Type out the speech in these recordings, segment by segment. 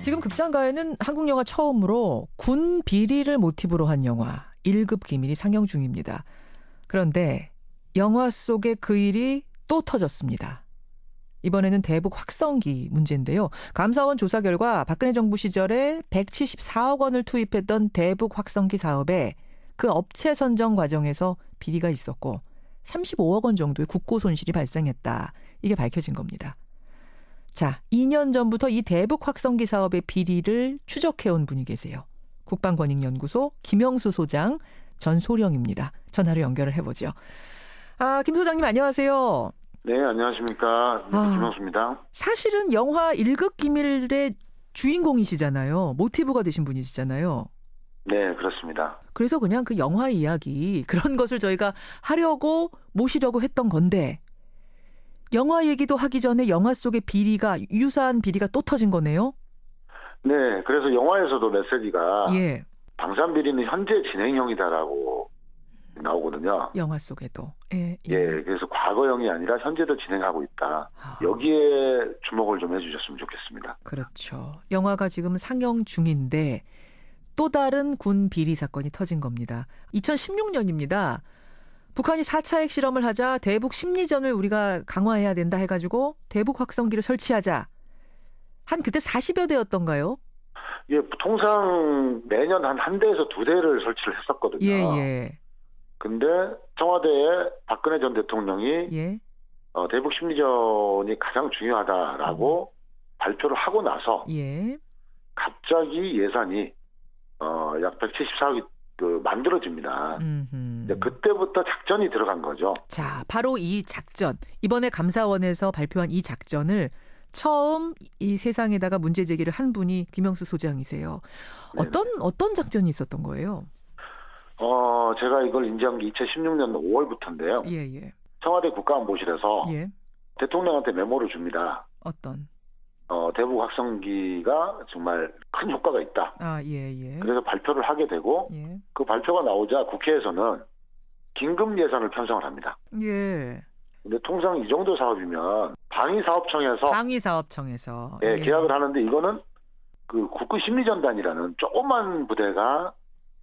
지금 극장가에는 한국 영화 처음으로 군 비리를 모티브로 한 영화 1급 기밀이 상영 중입니다. 그런데 영화 속의 그 일이 또 터졌습니다. 이번에는 대북 확성기 문제인데요. 감사원 조사 결과 박근혜 정부 시절에 174억 원을 투입했던 대북 확성기 사업에 그 업체 선정 과정에서 비리가 있었고 35억 원 정도의 국고 손실이 발생했다. 이게 밝혀진 겁니다. 자, 2년 전부터 이 대북 확성기 사업의 비리를 추적해온 분이 계세요. 국방권익연구소 김영수 소장 전소령입니다. 전화로 연결을 해보죠. 김 소장님 안녕하세요. 네, 안녕하십니까. 김영수입니다. 사실은 영화 1급 기밀의 주인공이시잖아요. 모티브가 되신 분이시잖아요. 네, 그렇습니다. 그래서 그냥 그 영화 이야기 그런 것을 저희가 하려고 모시려고 했던 건데 영화 얘기도 하기 전에 영화 속의 비리가 유사한 비리가 또 터진 거네요. 네, 그래서 영화에서도 메시지가 예. 방산 비리는 현재 진행형이다라고 나오거든요. 영화 속에도. 예, 예. 예, 그래서 과거형이 아니라 현재도 진행하고 있다. 여기에 주목을 좀 해주셨으면 좋겠습니다. 그렇죠. 영화가 지금 상영 중인데 또 다른 군 비리 사건이 터진 겁니다. 2016년입니다. 북한이 4차 핵실험을 하자 대북 심리전을 우리가 강화해야 된다 해가지고 대북 확성기를 설치하자. 한 그때 40여 대였던가요? 예, 통상 매년 한 대에서 두 대를 설치를 했었거든요. 예, 예. 근데 청와대에 박근혜 전 대통령이 예. 대북 심리전이 가장 중요하다라고 발표를 하고 나서 예. 갑자기 예산이 약 174억이 만들어집니다. 그때부터 작전이 들어간 거죠. 자, 바로 이 작전. 이번에 감사원에서 발표한 이 작전을 처음 이 세상에다가 문제 제기를 한 분이 김영수 소장이세요. 어떤 작전이 있었던 거예요? 제가 이걸 인지한 게 2016년 5월부터인데요. 예, 예. 청와대 국가안보실에서 예. 대통령한테 메모를 줍니다. 어떤? 대북 확성기가 정말 큰 효과가 있다. 예, 예. 그래서 발표를 하게 되고 예. 그 발표가 나오자 국회에서는 긴급 예산을 편성을 합니다. 예. 근데 통상 이 정도 사업이면 방위사업청에서 예. 계약을 하는데 이거는 그 국군심리전단이라는 조그만 부대가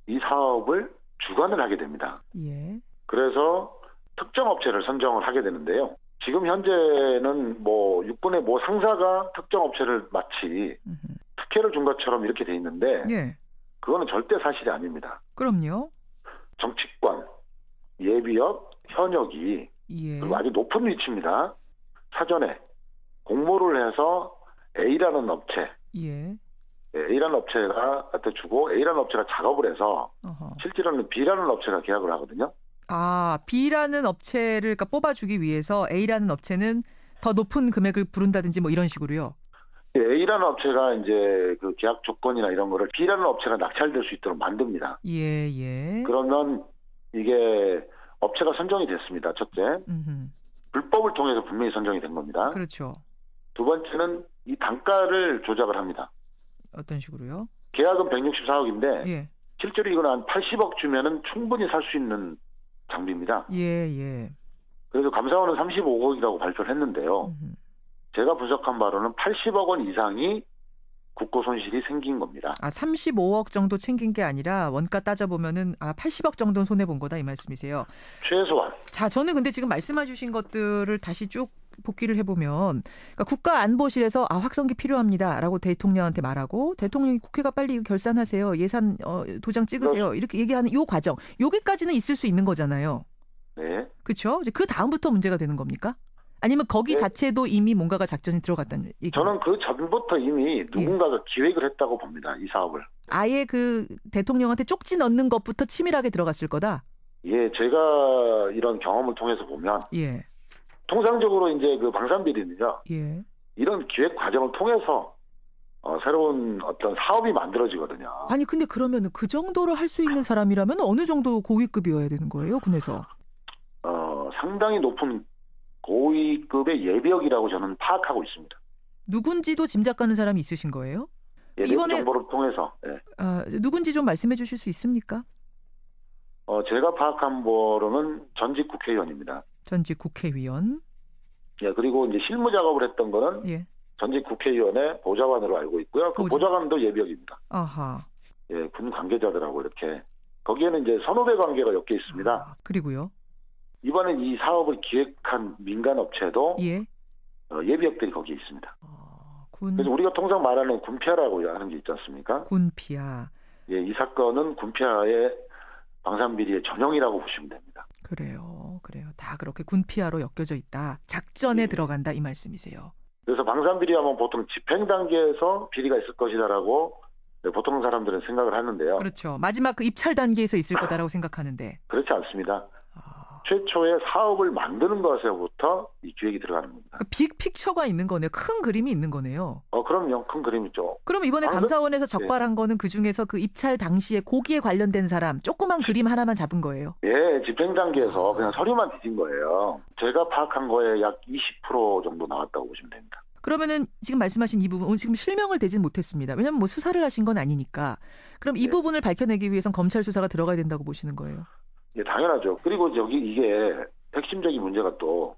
이 사업을 주관을 하게 됩니다. 예. 그래서 특정 업체를 선정을 하게 되는데요. 지금 현재는 육군의 상사가 특정 업체를 마치 특혜를 준 것처럼 이렇게 돼 있는데 예. 그거는 절대 사실이 아닙니다. 그럼요. 정치권, 예비역, 현역이 예. 그리고 아주 높은 위치입니다. 사전에 공모를 해서 A라는 업체, 예. A라는 업체가 갖다 주고 A라는 업체가 작업을 해서 실제로는 B라는 업체가 계약을 하거든요. B라는 업체를 뽑아주기 위해서 A라는 업체는 더 높은 금액을 부른다든지 이런 식으로요. A라는 업체가 이제 그 계약 조건이나 이런 거를 B라는 업체가 낙찰될 수 있도록 만듭니다. 예, 예. 그러면 이게 업체가 선정이 됐습니다. 첫째. 불법을 통해서 분명히 선정이 된 겁니다. 그렇죠. 두 번째는 이 단가를 조작을 합니다. 어떤 식으로요? 계약은 164억인데 예. 실제로 이거는 한 80억 주면은 충분히 살 수 있는 장비입니다. 예, 예. 그래서 감사원은 35억이라고 발표를 했는데요. 제가 분석한 바로는 80억 원 이상이 국고 손실이 생긴 겁니다. 35억 정도 챙긴 게 아니라 원가 따져보면은 80억 정도는 손해본 거다 이 말씀이세요. 최소한. 자, 저는 근데 지금 말씀해 주신 것들을 다시 쭉 복기를 해보면 그러니까 국가안보실에서 확성기 필요합니다라고 대통령한테 말하고 대통령이 국회가 빨리 결산하세요. 예산 도장 찍으세요. 이렇게 얘기하는 이 과정. 여기까지는 있을 수 있는 거잖아요. 네. 그렇죠? 이제 그 다음부터 문제가 되는 겁니까? 아니면 거기 자체도 이미 뭔가가 작전이 들어갔다는 얘기? 저는 그 전부터 이미 누군가가 기획을 했다고 봅니다. 이 사업을. 아예 그 대통령한테 쪽지 넣는 것부터 치밀하게 들어갔을 거다? 예, 제가 이런 경험을 통해서 보면 예. 통상적으로 이제 그 방산비리는요. 예. 이런 기획 과정을 통해서 새로운 어떤 사업이 만들어지거든요. 아니 근데 그러면 그 정도를 할 수 있는 사람이라면 어느 정도 고위급이어야 되는 거예요, 군에서? 상당히 높은 고위급의 예비역이라고 저는 파악하고 있습니다. 누군지도 짐작 가는 사람이 있으신 거예요? 이번에 정보를 통해서. 네. 누군지 좀 말씀해 주실 수 있습니까? 제가 파악한 바로는 전직 국회의원입니다. 전직 국회의원. 예, 그리고 이제 실무 작업을 했던 거는 예. 전직 국회의원의 보좌관으로 알고 있고요. 그 보좌관도 예비역입니다. 아하. 예, 군 관계자들하고 이렇게 거기에는 이제 선후배 관계가 엮여 있습니다. 아, 그리고요. 이번에 이 사업을 기획한 민간 업체도 예. 예비역들이 거기에 있습니다. 군. 그래서 우리가 통상 말하는 군피아라고 하는 게 있지 않습니까? 군피아. 예, 이 사건은 군피아의 방산비리의 전형이라고 보시면 됩니다. 그래요. 다 그렇게 군피아로 엮여져 있다. 작전에 들어간다 이 말씀이세요. 그래서 방산비리하면 보통 집행 단계에서 비리가 있을 것이다라고 보통 사람들은 생각을 하는데요. 그렇죠. 마지막 그 입찰 단계에서 있을 거다라고 생각하는데. 그렇지 않습니다. 최초의 사업을 만드는 것에부터 이 기획이 들어가는 겁니다. 그 빅픽처가 있는 거네요. 큰 그림이 있는 거네요. 그럼요. 큰 그림 있죠. 그럼 이번에 감사원에서 적발한 거는 그중에서 그 입찰 당시에 고기에 관련된 사람 조그만 그림 하나만 잡은 거예요? 예, 집행 단계에서 그냥 서류만 뒤진 거예요. 제가 파악한 거에 약 20% 정도 나왔다고 보시면 됩니다. 그러면은 지금 말씀하신 이 부분 지금 실명을 대진 못했습니다. 왜냐하면 뭐 수사를 하신 건 아니니까. 그럼 이 부분을 밝혀내기 위해선 검찰 수사가 들어가야 된다고 보시는 거예요? 예, 당연하죠. 그리고 여기 이게 핵심적인 문제가 또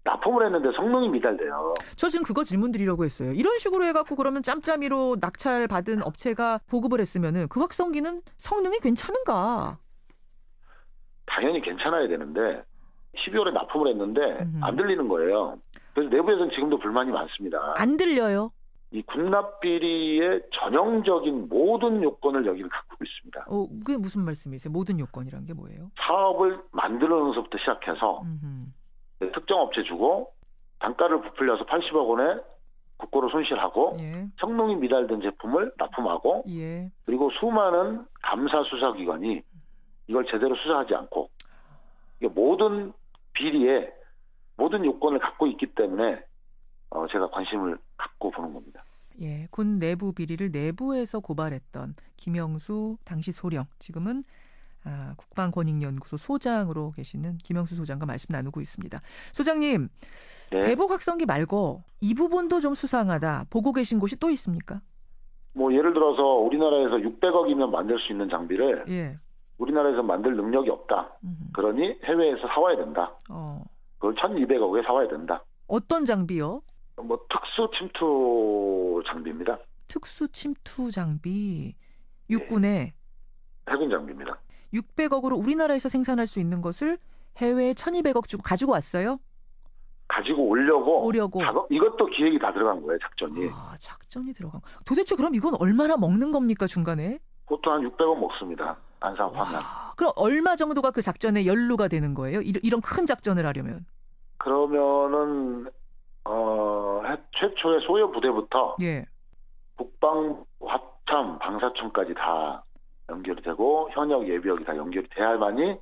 납품을 했는데 성능이 미달돼요. 저 지금 그거 질문 드리려고 했어요. 이런 식으로 해갖고 그러면 짬짬이로 낙찰 받은 업체가 보급을 했으면은 그 확성기는 성능이 괜찮은가? 당연히 괜찮아야 되는데 12월에 납품을 했는데 안 들리는 거예요. 그래서 내부에서는 지금도 불만이 많습니다. 안 들려요? 이 군납비리의 전형적인 모든 요건을 여기는 갖고 있습니다. 그게 무슨 말씀이세요? 모든 요건이란 게 뭐예요? 사업을 만들어서부터 시작해서 특정 업체 주고 단가를 부풀려서 80억 원에 국고로 손실하고 성능이 미달된 제품을 납품하고 그리고 수많은 감사 수사기관이 이걸 제대로 수사하지 않고 모든 비리에 모든 요건을 갖고 있기 때문에 제가 관심을 갖고 보는 겁니다. 예, 군 내부 비리를 내부에서 고발했던 김영수 당시 소령, 지금은 국방권익연구소 소장으로 계시는 김영수 소장과 말씀 나누고 있습니다. 소장님, 대북 확성기 말고 이 부분도 좀 수상하다 보고 계신 곳이 또 있습니까? 뭐 예를 들어서 우리나라에서 600억이면 만들 수 있는 장비를 우리나라에서 만들 능력이 없다. 그러니 해외에서 사와야 된다. 그걸 1,200억에 사와야 된다. 어떤 장비요? 뭐 특수 침투 장비입니다. 특수 침투 장비. 육군의 해군 장비입니다. 600억으로 우리나라에서 생산할 수 있는 것을 해외에 1,200억 주고 가지고 왔어요? 가지고 오려고. 작업, 이것도 기획이 다 들어간 거예요, 작전이. 작전이 들어간 거. 도대체 그럼 이건 얼마나 먹는 겁니까, 중간에? 보통 한 600억 먹습니다. 안 사업하면. 그럼 얼마 정도가 그 작전에 연루가 되는 거예요? 이런 큰 작전을 하려면? 그러면은 최초의 소요 부대부터 국방, 합참, 방사청까지 다 연결이 되고 현역 예비역이 다 연결이 돼야만이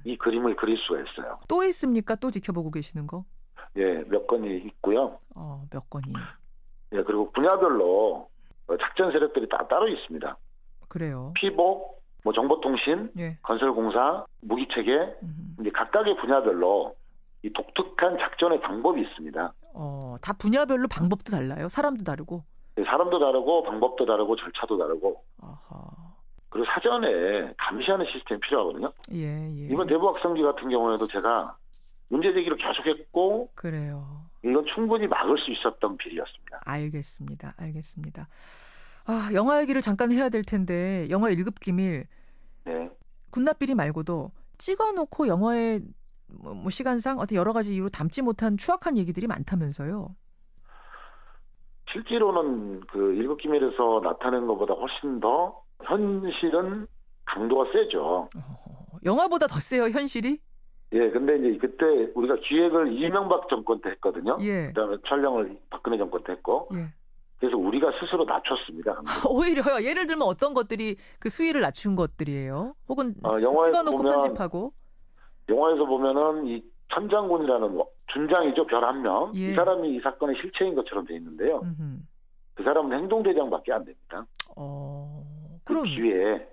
이 그림을 그릴 수가 있어요. 또 있습니까? 또 지켜보고 계시는 거? 예, 몇 건이 있고요. 몇 건이. 예, 그리고 분야별로 작전 세력들이 다 따로 있습니다. 그래요. 피복, 뭐 정보통신, 건설공사, 무기체계, 이제 각각의 분야별로 이 독특한 작전의 방법이 있습니다. 다 분야별로 방법도 달라요? 사람도 다르고? 네, 사람도 다르고 방법도 다르고 절차도 다르고. 그리고 사전에 감시하는 시스템이 필요하거든요. 이번 대북 확성기 같은 경우에도 제가 문제 제기를 계속했고. 그래요. 이건 충분히 막을 수 있었던 비리였습니다. 알겠습니다. 영화 얘기를 잠깐 해야 될 텐데 영화 1급 기밀. 군납비리 말고도 찍어놓고 영화에 뭐 시간상 어떤 여러 가지 이유로 담지 못한 추악한 얘기들이 많다면서요. 실제로는 그 1급 기밀에서 나타낸 것보다 훨씬 더 현실은 강도가 세죠. 영화보다 더 세요, 현실이? 예, 근데 이제 그때 우리가 기획을 이명박 정권 때 했거든요. 그다음에 촬영을 박근혜 정권 때 했고. 그래서 우리가 스스로 낮췄습니다. 오히려요. 예를 들면 어떤 것들이 그 수위를 낮춘 것들이에요? 혹은 찍어놓고 편집하고? 영화에서 보면은 이 천장군이라는 준장이죠. 별 한 명. 이 사람이 이 사건의 실체인 것처럼 돼 있는데요. 그 사람은 행동대장밖에 안 됩니다. 그 뒤에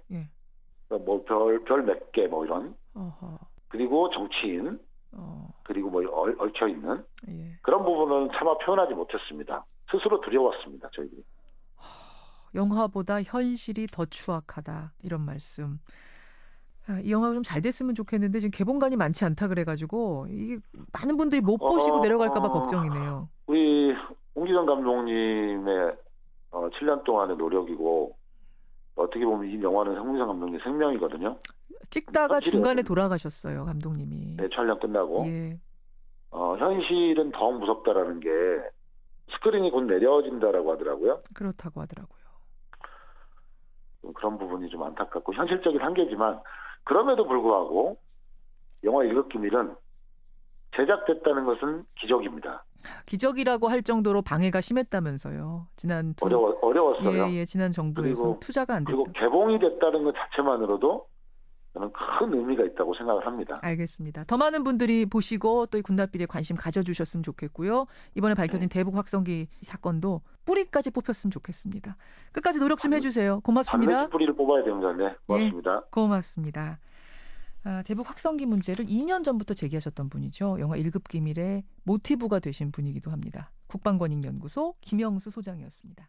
뭐 별 몇 개 뭐 이런. 그리고 정치인. 그리고 뭐 얽혀 있는 그런 부분은 차마 표현하지 못했습니다. 스스로 두려웠습니다. 저희들이. 영화보다 현실이 더 추악하다. 이런 말씀. 이 영화가 좀 잘 됐으면 좋겠는데 지금 개봉관이 많지 않다 그래가지고 이게 많은 분들이 못 보시고 내려갈까 봐 걱정이네요. 우리 홍기정 감독님의 7년 동안의 노력이고 어떻게 보면 이 영화는 홍기정 감독님 생명이거든요. 찍다가 중간에 돌아가셨어요, 감독님이. 네, 촬영 끝나고. 예. 현실은 더 무섭다라는 게 스크린이 곧 내려진다라고 하더라고요. 그렇다고 하더라고요. 그런 부분이 좀 안타깝고 현실적인 한계지만 그럼에도 불구하고 영화 1급 기밀은 제작됐다는 것은 기적입니다. 기적이라고 할 정도로 방해가 심했다면서요. 지난 어려웠어요. 예, 지난 정부에서 투자가 안 됐다. 그리고 개봉이 됐다는 것 자체만으로도 저는 큰 의미가 있다고 생각을 합니다. 알겠습니다. 더 많은 분들이 보시고 또 이 군납비리에 관심 가져주셨으면 좋겠고요. 이번에 밝혀진 대북 확성기 사건도 뿌리까지 뽑혔으면 좋겠습니다. 끝까지 노력 좀 해주세요. 고맙습니다. 뿌리를 뽑아야 됩니다. 네, 고맙습니다. 예, 고맙습니다. 대북 확성기 문제를 2년 전부터 제기하셨던 분이죠. 영화 1급 기밀의 모티브가 되신 분이기도 합니다. 국방권익연구소 김영수 소장이었습니다.